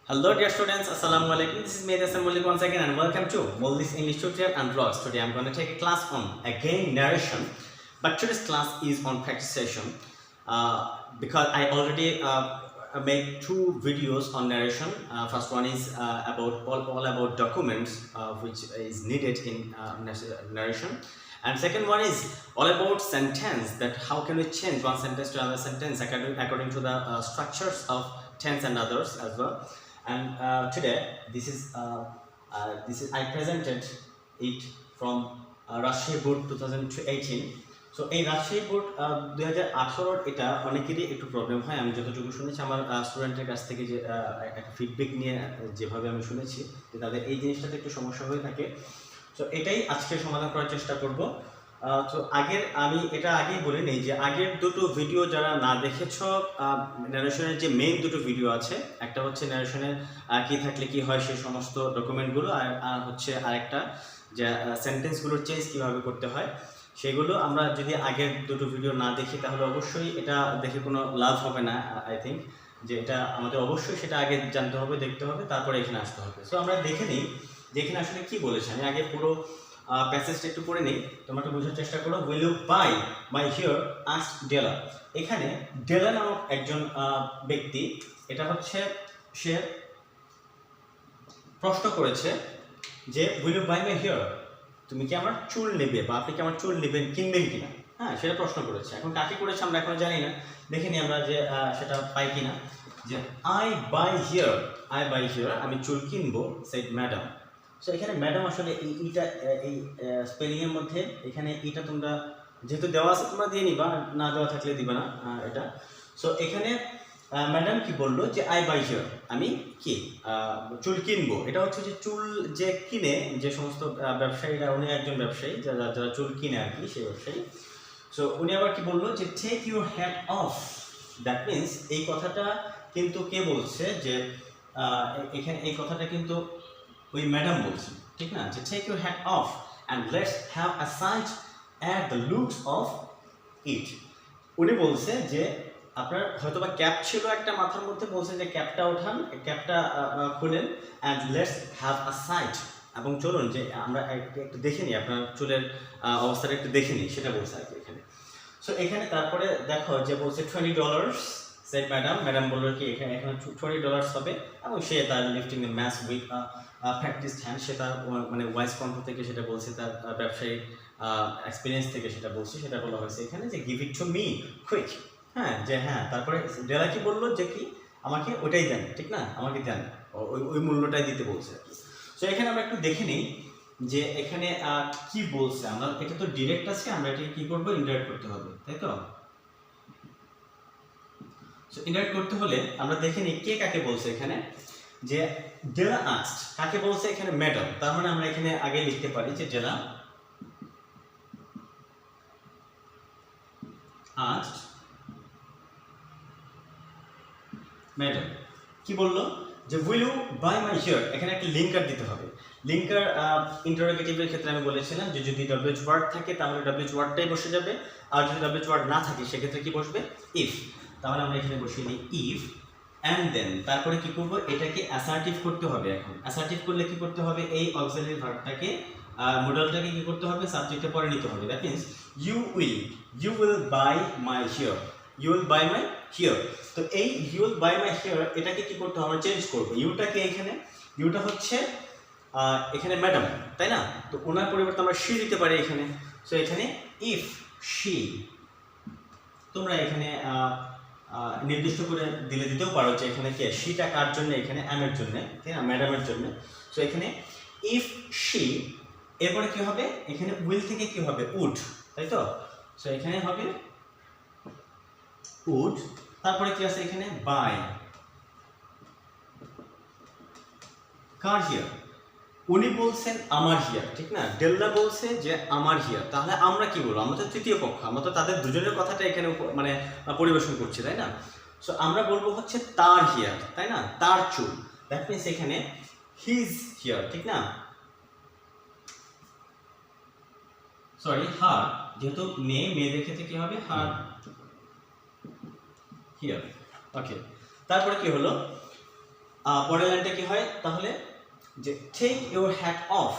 Hello dear students, Assalamu alaikum. This is Mollik once again and welcome to Mollik's English tutorial and vlogs. Today I'm going to take a class on again narration, but today's class is on practice session because I already made two videos on narration. First one is about all about documents which is needed in narration, and second one is all about sentence, that how can we change one sentence to another sentence according to the structures of tense and others as well. And today this is I presented it from Rajshahi Board 2018. So এই Rajshahi board 2018 এটা অনেকেরই একটু problem হয়। আমি যতটুকু শুনেছি আমার স্টুডেন্টের কাছ থেকে যে একটা ফিডব্যাক নিয়ে যেভাবে আমি শুনেছি যে তাদের এই জিনিসটাতে একটু সমস্যা হয়ে থাকে। সো এটাই আজকে সমাধান করার চেষ্টা করব। তো আগেই বলে নেই যে আগের দুটো ভিডিও যারা না দেখেছ, ন্যারেশনের যে মেইন দুটো ভিডিও আছে, একটা হচ্ছে ন্যারেশনের কী থাকলে কি হয় সেই সমস্ত ডকুমেন্টগুলো, আর হচ্ছে আরেকটা যে সেন্টেন্সগুলোর চেঞ্জ কীভাবে করতে হয় সেগুলো। আমরা যদি আগের দুটো ভিডিও না দেখি তাহলে অবশ্যই এটা দেখে কোনো লাভ হবে না। আই থিঙ্ক যে এটা আমাদের অবশ্যই সেটা আগে জানতে হবে, দেখতে হবে, তারপরে এখানে আসতে হবে। সো আমরা দেখে নিই যে এখানে আসলে কী বলেছে। আমি আগে পুরো প্যাসেজটা একটু পড়ে নিই, তোমরা একটু বোঝার চেষ্টা করো। Will you buy my hair asked Della. এখানে ডেলা নামক একজন ব্যক্তি, এটা হচ্ছে সে প্রশ্ন করেছে যে will you buy my hair, তুমি কি আমার চুল নেবে বা আপনি কি আমার চুল নেবেন, কিনবেন কিনা, হ্যাঁ সেটা প্রশ্ন করেছে। এখন কাকে করেছে আমরা এখনো জানি না, দেখে নিই আমরা যে সেটা পাই কিনা। যে আই বাই হিয়ার, আমি চুল কিনবো, সেড ম্যাডাম। সো এখানে ম্যাডাম আসলে এইটা এই স্পেলিংয়ের মধ্যে এখানে এইটা তোমরা যেহেতু দেওয়া আছে তোমরা দিয়ে নিবা, না দেওয়া থাকলে দিবে না এটা। সো এখানে ম্যাডাম কি বললো যে আই বাই হিয়ার, আমি কি চুল কিনবো। এটা হচ্ছে যে চুল যে কিনে যে সমস্ত ব্যবসায়ীরা, উনি একজন ব্যবসায়ী যারা চুল কিনে আর কি, সেই ব্যবসায়ী। সো উনি আবার কি বললো যে take your hat off. That means এই কথাটা কিন্তু কে বলছে, যে এখানে এই কথাটা কিন্তু ওই ম্যাডাম বলছে, ঠিক না, যে take your hat off and let's have a sight at the looks of it. উনি বলছে যে আপনার হয়তো বা ক্যাপ ছিল একটা মাথার মধ্যে, বলছে যে ক্যাপটা ওঠান, ক্যাপটা খুলেন, and let's have a sight, এবং চলুন যে আমরা একটু দেখে নিই, আপনার চুলের অবস্থাটা একটু দেখে নিই, সেটা বলছে আর কি এখানে। সো এখানে তারপরে দেখো যে বলছে $20 সেড ম্যাডাম। ম্যাডাম বললো কি এখানে $20 হবে, এবং সে তার lifting a match with practice hand, সে তার মানে ভয়েস কন্ট্রোল থেকে সেটা বলছে, তার ব্যবসায়িক এক্সপিরিয়েন্স থেকে সেটা বলছে। সেটা বলা হয়েছে এখানে যে give it to me quick. হ্যাঁ, যে হ্যাঁ, তারপরে ডেলা কি বললো যে কি আমাকে ওটাই দেন, ঠিক না, আমাকে দেন, ওই মূল্যটাই দিতে বলছে আর কি। সো এখানে আমরা একটু দেখে নিই যে এখানে কি বলছে। আমরা এটা তো ডিরেক্ট আছে, আমরা এটাকে কি করবো, ইনডাইরেক্ট করতে হবে, তাই তো। সো ইনডাইরেক্ট করতে হলে আমরা দেখে নিই কে কাকে বলছে। এখানে যে ডেলা আস্কড, কাকে বলছে এখানে, ম্যাডাম। তার মানে আমরা এখানে আগে লিখতে পারি যে ডেলা আস্কড ম্যাডাম। কি বললো যে will you buy my hair, এখানে একটা লিঙ্কার দিতে হবে। লিঙ্কার ইন্টারোগেটিভের ক্ষেত্রে আমি বলেছিলাম যে যদি WH ওয়ার্ড থাকে তাহলে WH ওয়ার্ডটাই বসে যাবে, আর যদি WH ওয়ার্ড না থাকে সেক্ষেত্রে কি বসবে, ইফ। তাহলে আমরা এখানে বসিয়ে নিই ইফ, অ্যান্ড দেন তারপরে কি করবো, এটাকে অ্যাসার্টিভ করতে হবে। এখন অ্যাসার্টিভ করলে কি করতে হবে, এই অক্সিলারি ভার্বটাকে মডেলটাকে কি করতে হবে, সাবজেক্টে পরে নিতে হবে। That means you will buy my hair, you will buy my hair. তো এই you will buy my hair এটাকে কি করতে হবে, চেঞ্জ করবো। ইউটাকে এখানে, ইউটা হচ্ছে এখানে ম্যাডাম, তাই না, তো ওনার পরিবর্তে আমরা শি দিতে পারি এখানে। সো এখানে ইফ শি, তোমরা এখানে নির্দিষ্ট করে দিতেও পারো যে এখানে কে, শিটা কার জন্য, এখানে অ্যামের জন্য, তাই না, ম্যাডামের জন্য। সো এখানে ইফ শি, এরপরে কি হবে, এখানে উইল থেকে কি হবে, উড, তাই তো। সো এখানে হবে উড, তারপরে কি আছে এখানে, বাই কার হিয়ার। উনি বলছেন আমার হিয়ার, ঠিক না, ডেল্লা বলছে যে আমার হিয়ার। তাহলে আমরা কি বলবো, আমরা তো তৃতীয় পক্ষ, আমরা তো তাদের দুজনের কথাটা এখানে মানে পরিবেশন করছি, তাই না। সো আমরা বলবো হচ্ছে তার হিয়ার, তাই না, তার চুল। দ্যাট মিনস এখানে হিজ হিয়ার, ঠিক না, সরি হার, যেহেতু মেয়েদের ক্ষেত্রে কি হবে, হার হিয়ার। ওকে, তারপরে কি হলো, পরের লাইনটা কি হয় তাহলে, যে take your hat off,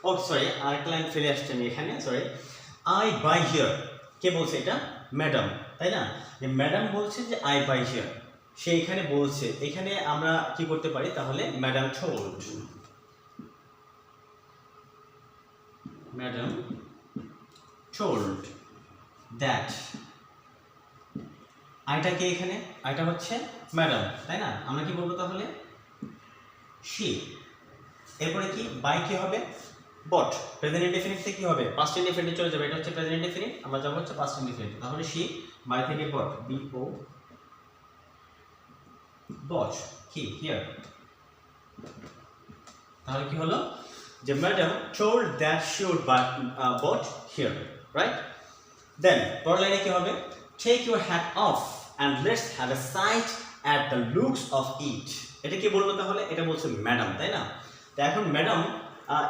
oh sorry আরেকটা লাইন ফেলে আসছে আমি এখানে, সরি, আই বাই হিয়ার, কে বলছে এটা? ম্যাডাম, তাই না? যে ম্যাডাম বলছে যে আই বাই হিয়ার, সে এখানে বলছে, এখানে আমরা কি করতে পারি তাহলে, madam told, madam told that, আইটা কে এখানে? আইটা হচ্ছে ম্যাডাম, তাই না? আমরা কি বলবো তাহলে, শি। এরপরে কি বাই কি হবে? বট। প্রেজেন্ট ইনডেফিনিটে কি হবে? পাস্ট ইনডেফিনিটে চলে যাবে, এটা হচ্ছে প্রেজেন্ট ইনডেফিনিট, আমরা যাব হচ্ছে পাস্ট ইনডেফিনিট। তাহলে শি বাই থেকে বট, বি ও বট, কি হিয়ার। তাহলে কি হলো, যে madam told that she would but hair, right? Then পরের লাইনে কি হবে? Take your hat off and let's have a sight at the looks of it. এটা কি বলবো তাহলে? এটা বলছে ম্যাডাম, তাই না? তো এখন ম্যাডাম,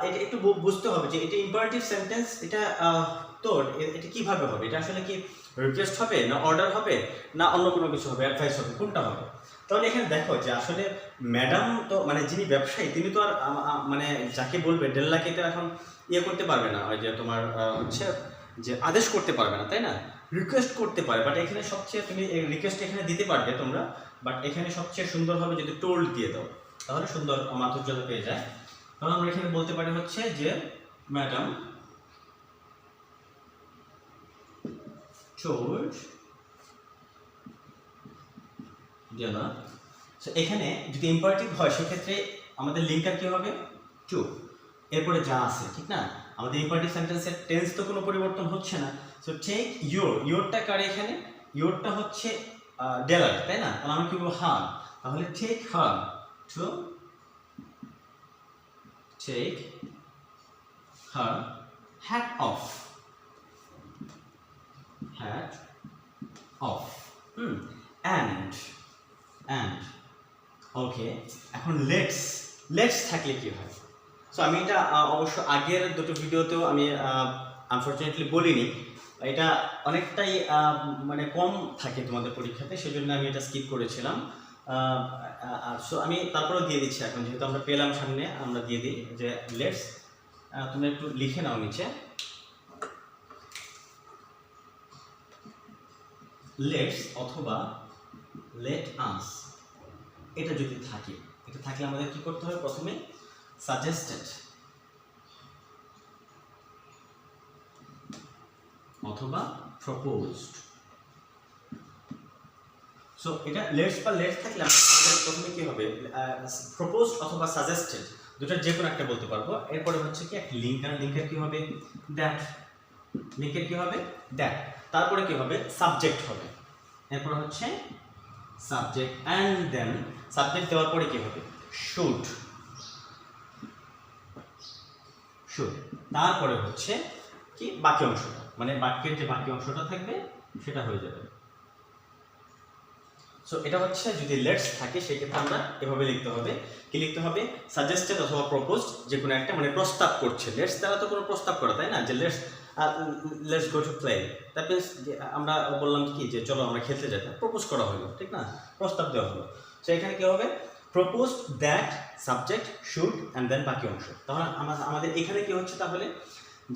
এটা একটু বুঝতে হবে যে এটা ইম্পারেটিভ সেন্টেন্স, এটা তো এটা কিভাবে হবে? এটা আসলে কি রিকোয়েস্ট হবে, না অর্ডার হবে, না অন্য কোনো কিছু হবে, অ্যাডভাইস হবে, কোনটা হবে? তাহলে এখানে দেখো যে আসলে ম্যাডাম তো মানে যিনি ব্যবসায়ী, তিনি তো আর মানে যাকে বলবে ডেল্লাকে তো এখন ইয়ে করতে পারবে না, ওই যে তোমার হচ্ছে যে আদেশ করতে পারবে না, তাই না? রিকোয়েস্ট করতে পারে, বাট এখানে সবচেয়ে তুমি রিকোয়েস্ট এখানে দিতে পারবে তোমরা, বাট এখানে সবচেয়ে সুন্দর হবে যদি টোল্ড দিয়ে দাও, তাহলে সুন্দর মাধুর্যতা পেয়ে যায়। তাহলে আমরা এখানে বলতে পারি হচ্ছে যে ম্যাডাম টোল্ড ডেলা। সো এখানে যদি ইম্পারেটিভ হয় সেক্ষেত্রে আমাদের লিঙ্কটা কি হবে? টু, এরপরে যা আছে, ঠিক না? আমাদের ইম্পারেটিভ সেন্টেন্সের টেন্স তো কোনো পরিবর্তন হচ্ছে না। সো টেক ইউর, ইউরটা কারে এখানে? ইউরটা হচ্ছে ডেলার, তাই না? তাহলে আমরা কি বলবো? হার। তাহলে take her to, take her hat off, hat off, and okay. এখন লেটস থাকলে কি হয়? সো আমি এটা অবশ্য আগের দুটো ভিডিওতেও আমি আনফরচুনেটলি বলিনি, এটা অনেকটাই মানে কম থাকে তোমাদের পরীক্ষাতে, সেজন্য আমি এটা স্কিপ করেছিলাম। সো আমি তারপরেও দিয়ে দিচ্ছি, এখন যেহেতু আমরা পেলাম সামনে, আমরা দিয়ে দিই যে লেটস, তুমি একটু লিখে নাও নিচে, লেটস অথবা লেট আস, এটা যদি থাকে, এটা থাকলে আমাদের কি করতে হবে? প্রথমে সাজেস্টেড অথবা প্রপোজড। সো এটা লেটস বা লেটস থাকলে আমাদের প্রথমে কি হবে? প্রপোজড অথবা সাজেস্টেড, দুটার যে কোনো একটা বলতে পারবো। এরপরে হচ্ছে কি একটা লিঙ্ক, আর লিঙ্কের কি হবে? দ্যাট, লিঙ্কের কি হবে? দ্যাট। তারপরে কি হবে? সাবজেক্ট হবে, এরপরে হচ্ছে সাবজেক্ট, অ্যান্ড দেন সাবজেক্ট দেওয়ার পরে কি হবে? Should, should. তারপরে হচ্ছে কি? বাকি অংশটা, মানে বাক্যের যে বাকি অংশটা থাকবে সেটা হয়ে যাবে। সো এটা হচ্ছে যদি লেটস থাকে সেক্ষেত্রে আমরা এভাবে লিখতে হবে, কি লিখতে হবে? সাজেস্টেড অথবা প্রপোজড, যে কোনো একটা, মানে প্রস্তাব করছে। লেটস দ্বারা তো কোনো প্রস্তাব করা, তাই না? যে let's go to play, that means আমরা বললাম কি যে চলো আমরা খেলতে যাই, প্রপোজ করা হলো, ঠিক না? প্রস্তাব দেওয়া হলো। সো এখানে কি হবে? Propose that, subject, should, and then বাকি অংশ। তাহলে আমাদের এখানে কি হচ্ছে তাহলে?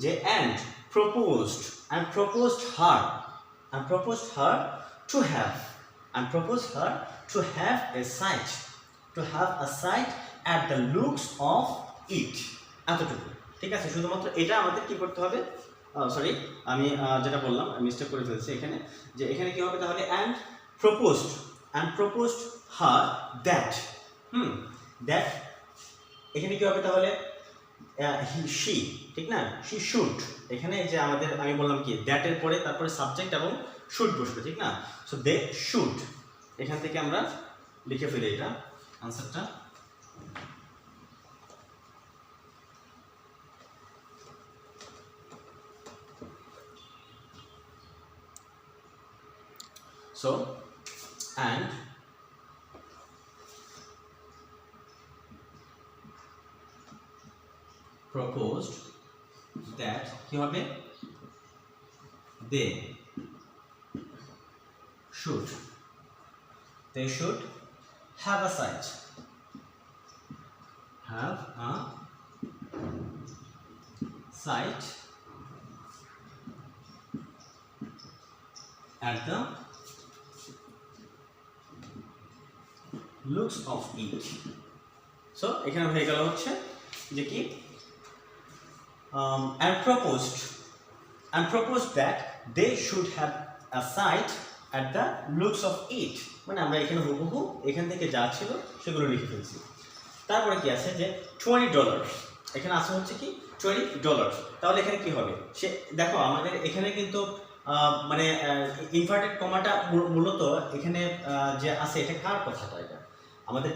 যে and proposed, and proposed her to have, and proposed her to have a sight at the looks of it, এতটুকু, ঠিক আছে? শুধুমাত্র এটা আমাদের কি করতে হবে? সরি, আমি যেটা বললাম মিস্টেক করে ফেলছি এখানে, যে এখানে কি হবে তাহলে? and proposed her that, that এখানে কি হবে তাহলে? she, ঠিক না? she should, এখানে যে আমাদের আমি বললাম কি দ্যাট এর পরে তারপরে সাবজেক্ট এবং শুড বসবে, ঠিক না? সো দে শুড, এখান থেকে আমরা লিখে ফেলি এটা আনসারটা। সো and proposed that কি হবে? they should have a sight, have a sight at the looks of it. So এখানে হয়ে গেল হচ্ছে যে কি and proposed that they should have a sight at the looks of it. মানে আমরা এখানে হুবহু এখান থেকে যা ছিল সেগুলো লিখে ফেলছি। তারপরে কি আছে যে $20, এখানে আছে হচ্ছে কি $20। তাহলে এখানে কি হবে, সে দেখো আমাদের এখানে কিন্তু মানে ইনভার্টেড কমাটা মূলত এখানে যে আছে এটা কার কথাটা, এটা আমাদের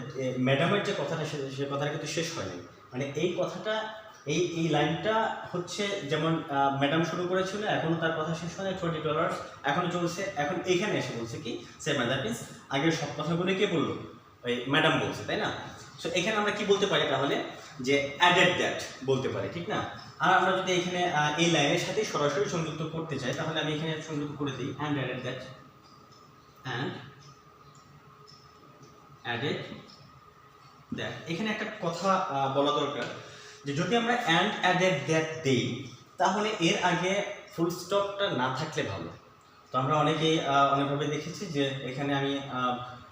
ম্যাডামের যে কথাটা সে কথাটা কিন্তু শেষ হয়নি। মানে এই কথাটা এই লাইনটা হচ্ছে যেমন ম্যাডাম শুরু করেছিল, এখনো তার কথা শেষ হয় $20 এখনো চলছে, এখন এইখানে এসে বলছে কি সেম, দ্যাট মিনস আগের সব কথাগুলো কে বললো, ওই ম্যাডাম বলছে, তাই না? সো এখানে আমরা কি বলতে পারি তাহলে, যে অ্যাডেড দ্যাট বলতে পারি, ঠিক না? আর আমরা যদি এখানে এই লাইনের সাথে সরাসরি সংযুক্ত করতে চাই তাহলে আমি এখানে সংযুক্ত করে দিই and added that, and added that. এখানে একটা কথা বলা দরকার যে যদি আমরা অ্যান্ড অ্যাডেড দ্যাট দেই তাহলে এর আগে ফুল স্টপটা না থাকলে ভালো। তো আমরা অনেকভাবে দেখেছি যে এখানে আমি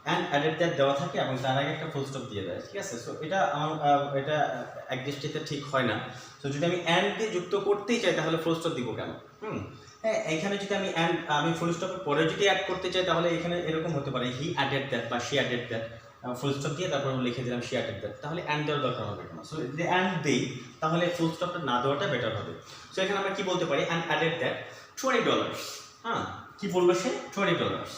অ্যান্ড অ্যাডেড দ্যাট দেওয়া থাকে এবং তার আগে একটা ফুল স্টপ দিয়ে দেয়, ঠিক আছে? সো এটা এটা এক দৃষ্টিতে ঠিক হয় না। তো যদি আমি অ্যান্ড দিয়ে যুক্ত করতেই চাই তাহলে ফুল স্টপ দিব কেন? হ্যাঁ, এখানে যদি আমি ফুল স্টপের পরে যদি অ্যাড করতে চাই তাহলে এখানে এরকম হতে পারে হি অ্যাডেড দ্যাট বা she added that, full stop দিয়ে তারপর লিখে দিলাম শি অ্যাডেড দ্যাট, তাহলে অ্যান্ড দেওয়ার দরকার হবে কেন? সো যদি অ্যান্ড দেই তাহলে ফুল স্টপটা না দেওয়াটা বেটার হবে। সো এখানে আমরা কি বলতে পারি, অ্যান্ড অ্যাডেড দ্যাট $20। হ্যাঁ, কি বলবো সে $20,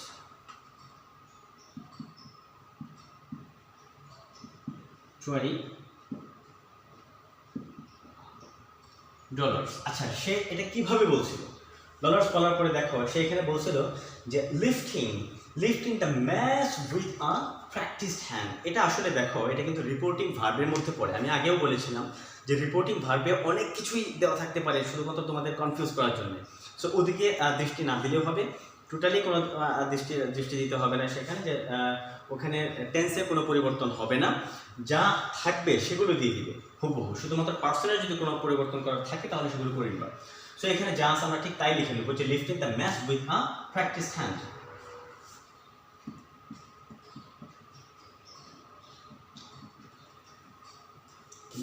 $20। আচ্ছা, সে এটা কিভাবে বলছিল? ডলার্স বলার পরে দেখো সে এখানে বলছিল যে lifting the match with a practised hand. এটা আসলে দেখো এটা কিন্তু রিপোর্টিং ভার্বের মধ্যে পড়ে। আমি আগেও বলেছিলাম যে রিপোর্টিং ভার্বে অনেক কিছুই দেওয়া থাকতে পারে শুধুমাত্র তোমাদের কনফিউজ করার জন্য। সো ওদিকে দৃষ্টি না দিলেও হবে, টোটালি কোনো দৃষ্টি দিতে হবে না সেখানে, যে ওখানে টেন্সে কোনো পরিবর্তন হবে না, যা থাকবে সেগুলো দিয়ে দিবে হুবহু। শুধুমাত্র পার্সনের যদি কোনো পরিবর্তন করার থাকে তাহলে সেগুলো করে নিবা। সো এখানে যা আছে আমরা ঠিক তাই লিখে নেব, যে lifting the match with a practice hand.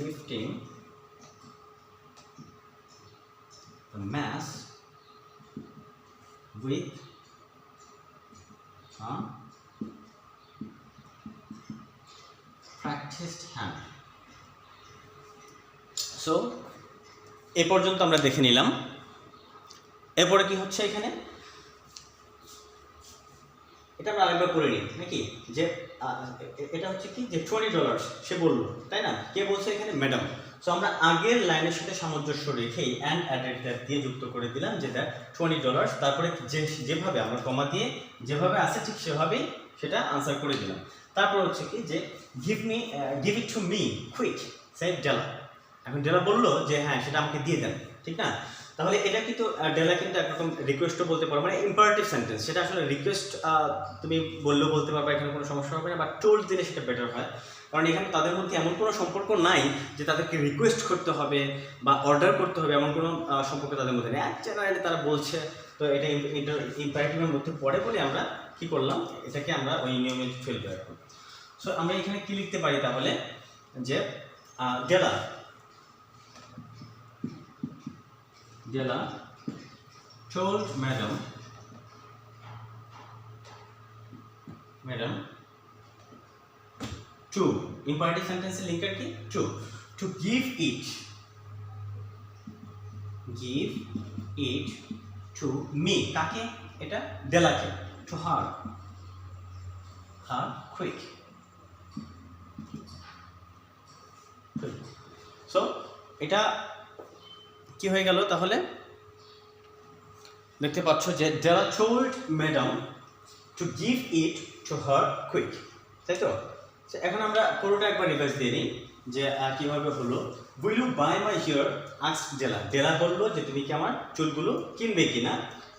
Lifting the mass with a practiced hand. So এ পর্যন্ত আমরা দেখে নিলাম। এরপরে কি হচ্ছে এখানে, এটা আমরা আরেকবার করে নিই নাকি, যে এটা হচ্ছে কি যে $20 সে বললো, তাই না? কে বলছে এখানে? ম্যাডাম। সো আমরা আগের লাইনের সাথে সামঞ্জস্য রেখেই অ্যান্ড অ্যাডেড দ্যাট দিয়ে যুক্ত করে দিলাম, যে দ্যাট $20। তারপরে যেভাবে আমরা কমা দিয়ে যেভাবে আছে ঠিক সেভাবেই সেটা আনসার করে দিলাম। তারপর হচ্ছে কি যে give it to me quick said Della. এখন ডেলা বললো যে হ্যাঁ সেটা আমাকে দিয়ে দেন, ঠিক না? তাহলে এটা কিন্তু ডেলা কিন্তু একরকম রিকোয়েস্টও বলতে পারো, মানে ইম্পারেটিভ সেন্টেন্স। সেটা আসলে রিকোয়েস্ট তুমি বললেও বলতে পারবে, এখানে কোনো সমস্যা হবে না, বাট টোল্ড দিলে সেটা বেটার হয়। কারণ এখানে তাদের মধ্যে এমন কোনো সম্পর্ক নাই যে তাদেরকে রিকোয়েস্ট করতে হবে বা অর্ডার করতে হবে, এমন কোনো সম্পর্ক তাদের মধ্যে নেই। জেনারেলি তারা বলছে, তো এটা ইম্পারেটিভের মধ্যে পড়ে বলে আমরা কি করলাম, এটাকে আমরা ওই নিয়মে ফেলবো এখন। সো আমরা এখানে কি লিখতে পারি তাহলে, যে ডেলা told madam to imperative sentence linker ki to give it to me, kake eta dela ke, to her quick. So এটা কি হয়ে গেল তাহলে, দেখতে পাচ্ছ যে ডেলা told madam to give it to her quick, তাই তো? এখন আমরা পুরোটা একবার রিভাইজ দিয়ে নিই যে কিভাবে হলো। Will you buy my hair asked Della. Della বললো যে তুমি কি আমার চুলগুলো কিনবে কিনা,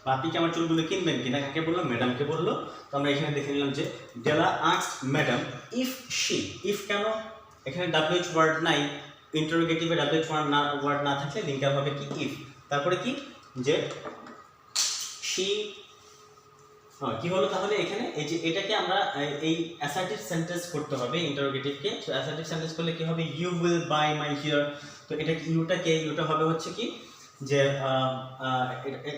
বা আপনি কি আমার চুলগুলো কিনবেন কিনা, কাকে বললো? ম্যাডামকে বললো। তো আমরা এখানে দেখে নিলাম যে Della asked madam if she, if কেন? এখানে WH ওয়ার্ড নাই, ইন্টারোগেটিভে WH ওয়ার্ড না থাকলে লিঙ্কার হবে কি ইফ। তারপরে কি যে শি কি হলো তাহলে এখানে এই যে এটাকে আমরা এই অ্যাসার্টিভ সেন্টেন্স করতে হবে ইন্টারোগেটিভকে। সো অ্যাসার্টিভ সেন্টেন্স করলে কি হবে, you will buy my hair. তো এটা ইউটা হবে হচ্ছে কি যে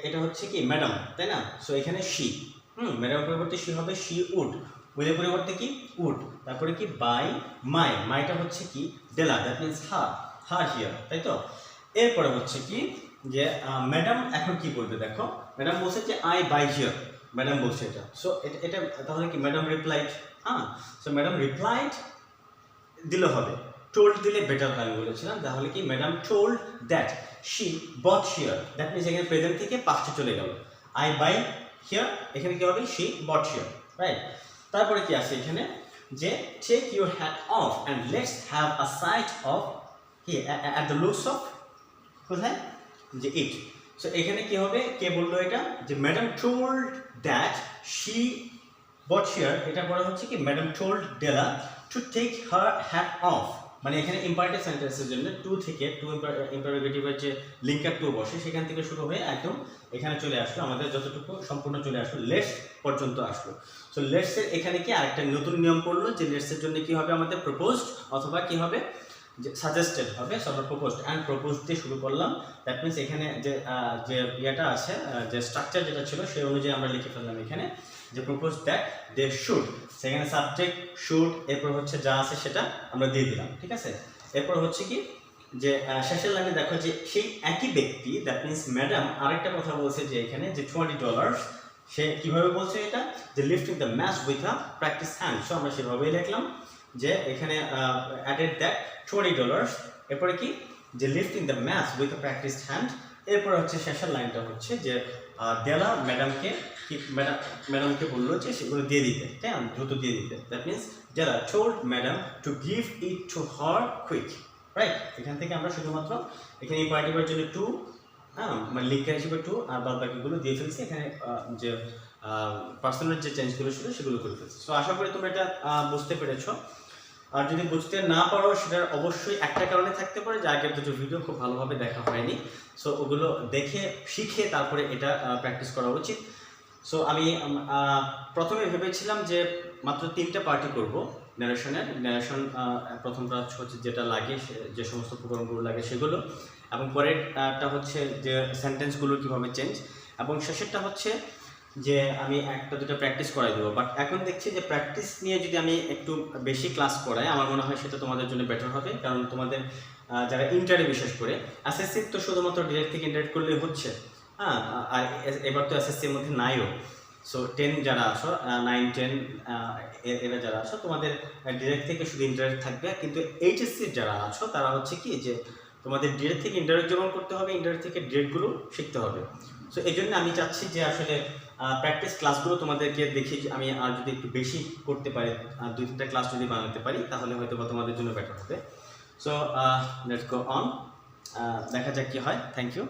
এটা হচ্ছে কি ম্যাডাম, তাই না? সো এখানে শি, ম্যাডাম পরিবর্তে শি হবে শি উড, উইলের পরিবর্তে কি উড, তারপরে কি বাই মাইটা হচ্ছে কি ডেলা, দ্যাট মিনস হার হিয়ার, তাই তো? এরপরে হচ্ছে কি যে ম্যাডাম এখন কি বলবে দেখো, ম্যাডাম বলছে যে আই বাই হিয়ার, ম্যাডাম বলছে এটা। সো এটা তাহলে কি madam replied, so madam replied দিলে হবে, টোল্ড দিলে বেটার হয় আমি বলেছিলাম। তাহলে কি madam told that she bought hair, that means এখানে প্রেজেন্ট থেকে পাস্টে চলে গেল, আই বাই হিয়ার, এখানে কি হবে শি বট হিয়ার, রাইট? তারপরে কি আছে এখানে যে take your hat off and let's have a sight of কি অ্যাট দ্য লুকস অফ, কোথায় যে ইট। সো এখানে কি হবে, কে বললো এটা, যে madam told that she bought hair, এটা বলা হচ্ছে কি madam told Della to take her hat off, মানে এখানে ইম্পারেটিভ সেন্টেন্সের জন্য টু থেকে ইম্পারেটিভের যে লিঙ্কার টু বসে সেখান থেকে শুরু হয়ে একদম এখানে চলে আসলো, আমাদের যতটুকু সম্পূর্ণ চলে আসলো লেটস পর্যন্ত আসলো। সো লেটসের এখানে কি আরেকটা নতুন নিয়ম পড়লো যে লেটসের জন্য কি হবে আমাদের প্রপোজড অথবা কি হবে যে সাজেস্টেড হবে, সব প্রপোজড অ্যান্ড প্রপোজ দিয়ে শুরু করলাম। দ্যাট মিনস এখানে যে ইয়েটা আছে, যে স্ট্রাকচার যেটা ছিল সেই অনুযায়ী আমরা লিখে ফেললাম এখানে যে প্রপোজ দ্যাট দে শুড, সেখানে সাবজেক্ট শুড, এরপর হচ্ছে যা আছে সেটা আমরা দিয়ে দিলাম, ঠিক আছে? এরপর হচ্ছে কি যে শেষের লাইনে দেখো যে সেই একই ব্যক্তি, দ্যাট মিনস ম্যাডাম আরেকটা কথা বলছে যে এখানে যে $20, সে কিভাবে বলছে এটা, যে lifting the match with a practice hand. So আমরা সেভাবেই লিখলাম যে এখানে অ্যাডেড দ্যাট $20, এরপরে কি যে lifting the match with a practice hand. এরপর হচ্ছে শেষের লাইনটা হচ্ছে যে দেলা ম্যাডামকে বললো যে সেগুলো দিয়ে দিতে, তাই না, দ্রুত দিয়ে দিতে। That means Della told madam to give it to her quick, right? এখান থেকে আমরা শুধুমাত্র এখানে ইম্পারেটিভের জন্য টু, মানে লিঙ্কার হিসেবে টু, আর বাদ বাকিগুলো দিয়ে ফেলছি এখানে, যে পার্সোনাল যে চেঞ্জগুলো ছিল সেগুলো করে ফেলছি। সো আশা করি তোমরা এটা বুঝতে পেরেছো। আর যদি বুঝতে না পারো সেটার অবশ্যই একটা কারণে থাকতে পারে যে আগের দুটো ভিডিও খুব ভালোভাবে দেখা হয়নি। সো ওগুলো দেখে শিখে তারপরে এটা প্র্যাকটিস করা উচিত। সো আমি প্রথমে ভেবেছিলাম যে মাত্র 3টা পার্টি করব ন্যারেশন। প্রথম কাজ হচ্ছে যেটা লাগে, যে সমস্ত উপকরণগুলো লাগে সেগুলো, এবং পরেরটা হচ্ছে যে সেন্টেন্সগুলো কীভাবে চেঞ্জ, এবং শেষেরটা হচ্ছে যে আমি একটা দুটো প্র্যাকটিস করাই দেবো। বাট এখন দেখছি যে প্র্যাকটিস নিয়ে যদি আমি একটু বেশি ক্লাস করাই আমার মনে হয় সেটা তোমাদের জন্য বেটার হবে, কারণ তোমাদের যারা ইন্টারে বিশেষ করে, এসএসসি তো শুধুমাত্র ডিরেক্ট থেকে ইন্টারেক্ট করলেই হচ্ছে, আর এবার তো এসএসসির মধ্যে নাইও। সো 10 যারা আছো, 9, 10 এরা যারা আছো, তোমাদের ডিরেক্ট থেকে শুধু ইন্টারেক্ট থাকবে, কিন্তু এইচএসসির যারা আছো তারা হচ্ছে কি যে তোমাদের ডিরেক্ট থেকে ইন্টারেক্ট যেমন করতে হবে, ইন্টারেক্ট থেকে ডিরেক্টগুলো শিখতে হবে। সো এই জন্য আমি চাচ্ছি যে আসলে প্র্যাকটিস ক্লাসগুলো তোমাদেরকে দেখি আমি আর যদি একটু বেশি করতে পারি, 2-3টা ক্লাস যদি বানাতে পারি তাহলে হয়তো বা তোমাদের জন্য বেটার হবে। সো লেটস গো অন, দেখা যাক কি হয়। Thank you.